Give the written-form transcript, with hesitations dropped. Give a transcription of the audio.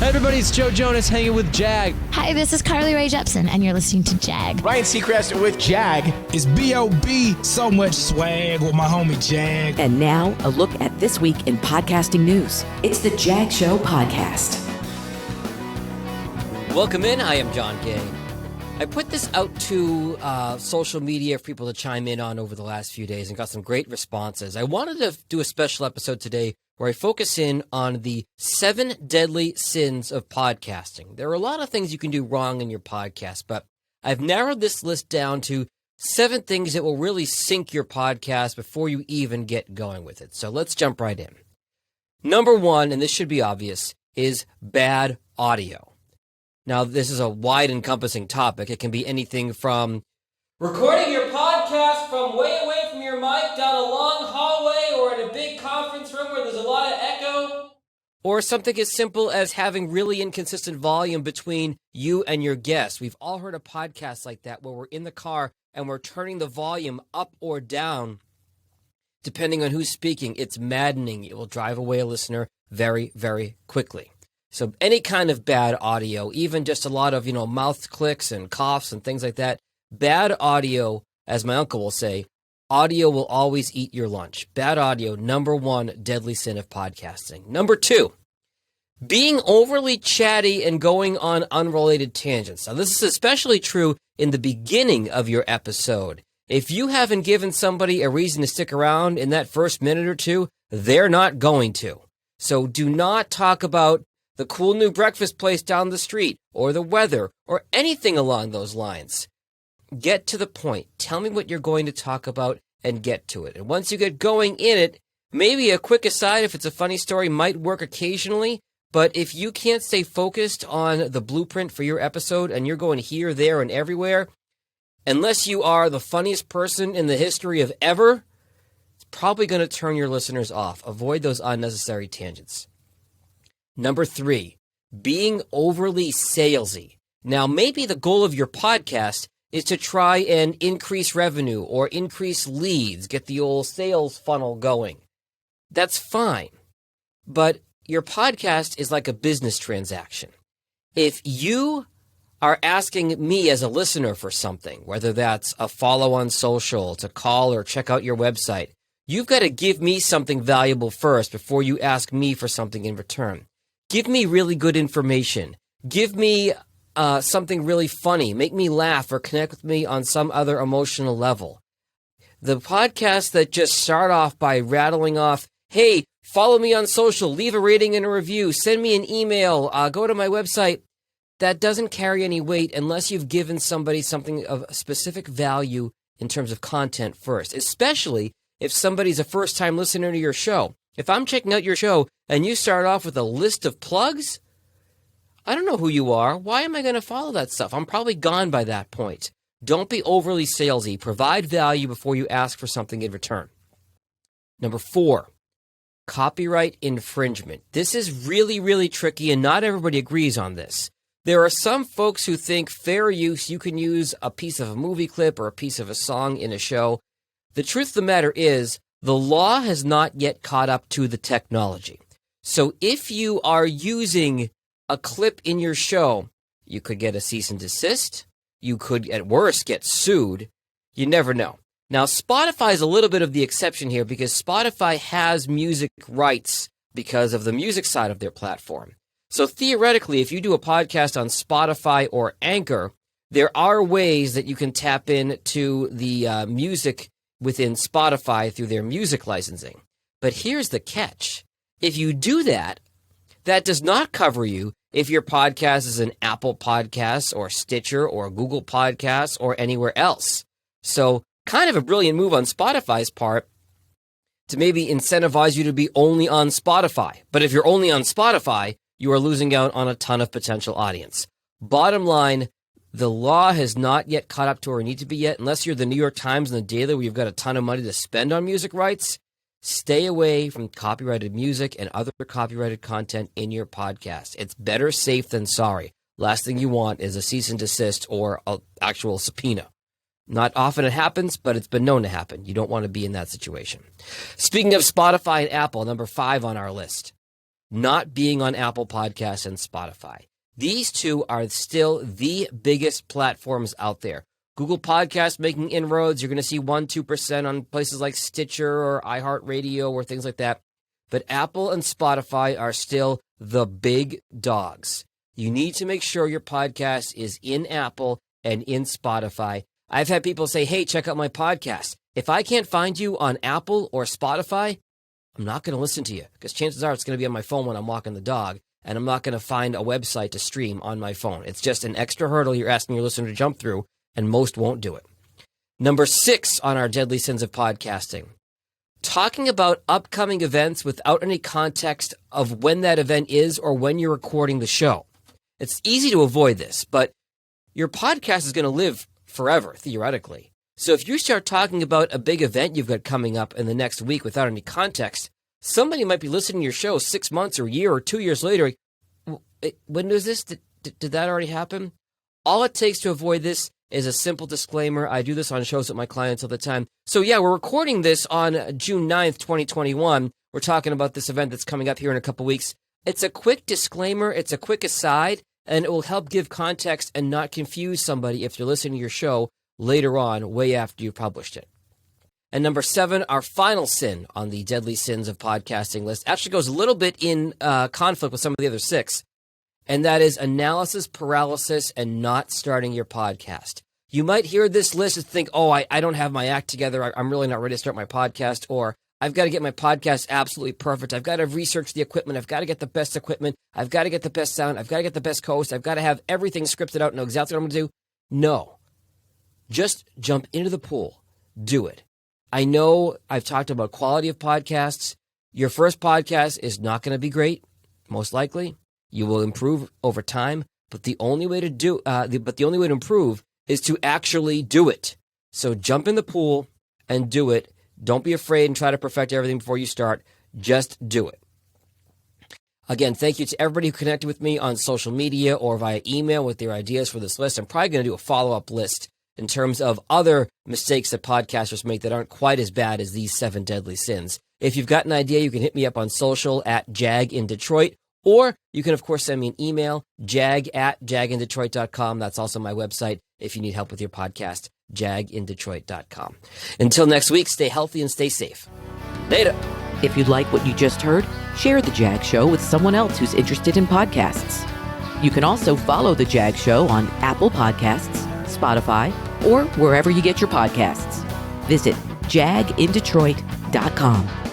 Hey everybody, it's Joe Jonas hanging with Jag. Hi, this is Carly Rae Jepsen, and you're listening to Jag. Ryan Seacrest with Jag. It's B.O.B. So much swag with my homie Jag. And now, a look at this week in podcasting news. It's the Jag Show podcast. Welcome in. I am John Gay. I put this out to social media for people to chime in on over the last few days and got some great responses. I wanted to do a special episode today where I focus in on the 7 deadly sins of podcasting. There are a lot of things you can do wrong in your podcast, but I've narrowed this list down to 7 things that will really sink your podcast before you even get going with it. So let's jump right in. Number 1, and this should be obvious, is bad audio. Now, this is a wide encompassing topic. It can be anything from recording your podcast from way away from your mic down a long hallway or in a big conference room where there's a lot of echo, or something as simple as having really inconsistent volume between you and your guests. We've all heard of podcasts like that where we're in the car and we're turning the volume up or down depending on who's speaking. It's maddening. It will drive away a listener very, very quickly. So any kind of bad audio, even just a lot of, mouth clicks and coughs and things like that. Bad audio, as my uncle will say, audio will always eat your lunch. Bad audio, number 1 deadly sin of podcasting. Number 2, being overly chatty and going on unrelated tangents. Now, this is especially true in the beginning of your episode. If you haven't given somebody a reason to stick around in that first minute or two, they're not going to. So do not talk about the cool new breakfast place down the street, or the weather, or anything along those lines. Get to the point. Tell me what you're going to talk about and get to it. And once you get going in it, maybe a quick aside, if it's a funny story, might work occasionally. But if you can't stay focused on the blueprint for your episode and you're going here, there, and everywhere, unless you are the funniest person in the history of ever, it's probably going to turn your listeners off. Avoid those unnecessary tangents. Number 3, being overly salesy. Now, maybe the goal of your podcast is to try and increase revenue or increase leads, get the old sales funnel going. That's fine. But your podcast is like a business transaction. If you are asking me as a listener for something, whether that's a follow on social, to call or check out your website, you've got to give me something valuable first before you ask me for something in return. Give me really good information. Give me something really funny. Make me laugh or connect with me on some other emotional level. The podcasts that just start off by rattling off, hey, follow me on social, leave a rating and a review, send me an email, go to my website, that doesn't carry any weight unless you've given somebody something of specific value in terms of content first, especially if somebody's a first-time listener to your show. If I'm checking out your show and you start off with a list of plugs, I don't know who you are. Why am I going to follow that stuff? I'm probably gone by that point. Don't be overly salesy. Provide value before you ask for something in return. Number 4, copyright infringement. This is really, really tricky, and not everybody agrees on this. There are some folks who think fair use, you can use a piece of a movie clip or a piece of a song in a show. The truth of the matter is, the law has not yet caught up to the technology. So if you are using a clip in your show, you could get a cease and desist. You could, at worst, get sued. You never know. Now, Spotify is a little bit of the exception here because Spotify has music rights because of the music side of their platform. So theoretically, if you do a podcast on Spotify or Anchor, there are ways that you can tap into the music within Spotify through their music licensing. But here's the catch. If you do that, that does not cover you if your podcast is an Apple Podcasts or Stitcher or Google Podcasts or anywhere else. So kind of a brilliant move on Spotify's part to maybe incentivize you to be only on Spotify. But if you're only on Spotify, you are losing out on a ton of potential audience. Bottom line, the law has not yet caught up to where it needs to be yet. Unless you're the New York Times and the Daily where you've got a ton of money to spend on music rights, stay away from copyrighted music and other copyrighted content in your podcast. It's better safe than sorry. Last thing you want is a cease and desist or an actual subpoena. Not often it happens, but it's been known to happen. You don't want to be in that situation. Speaking of Spotify and Apple, number 5 on our list. not being on Apple Podcasts and Spotify. These two are still the biggest platforms out there. Google Podcasts making inroads. You're going to see 1-2% on places like Stitcher or iHeartRadio or things like that. But Apple and Spotify are still the big dogs. You need to make sure your podcast is in Apple and in Spotify. I've had people say, hey, check out my podcast. If I can't find you on Apple or Spotify, I'm not going to listen to you because chances are it's going to be on my phone when I'm walking the dog, and I'm not going to find a website to stream on my phone. It's just an extra hurdle you're asking your listener to jump through, and most won't do it. Number 6 on our deadly sins of podcasting, talking about upcoming events without any context of when that event is or when you're recording the show. It's easy to avoid this, but your podcast is going to live forever, theoretically. So if you start talking about a big event you've got coming up in the next week without any context, somebody might be listening to your show 6 months or a year or 2 years later. When was this? Did that already happen? All it takes to avoid this is a simple disclaimer. I do this on shows with my clients all the time. So yeah, we're recording this on June 9th, 2021. We're talking about this event that's coming up here in a couple weeks. It's a quick disclaimer. It's a quick aside, and it will help give context and not confuse somebody if you're listening to your show later on, way after you've published it. And number 7, our final sin on the deadly sins of podcasting list actually goes a little bit in conflict with some of the other 6, and that is analysis paralysis and not starting your podcast. You might hear this list and think, oh, I don't have my act together. I'm really not ready to start my podcast, or I've got to get my podcast absolutely perfect. I've got to research the equipment. I've got to get the best equipment. I've got to get the best sound. I've got to get the best co-host. I've got to have everything scripted out, know exactly what I'm going to do. No. Just jump into the pool. Do it. I know I've talked about quality of podcasts. Your first podcast is not going to be great, most likely. You will improve over time, but the only way to improve is to actually do it. So jump in the pool and do it. Don't be afraid and try to perfect everything before you start. Just do it. Again, thank you to everybody who connected with me on social media or via email with their ideas for this list. I'm probably going to do a follow-up list in terms of other mistakes that podcasters make that aren't quite as bad as these 7 deadly sins. If you've got an idea, you can hit me up on social at Jag in Detroit, or you can, of course, send me an email, jag@jagindetroit.com. That's also my website if you need help with your podcast, jagindetroit.com. Until next week, stay healthy and stay safe. Later. If you like what you just heard, share The Jag Show with someone else who's interested in podcasts. You can also follow The Jag Show on Apple Podcasts, Spotify, or wherever you get your podcasts. Visit jagindetroit.com.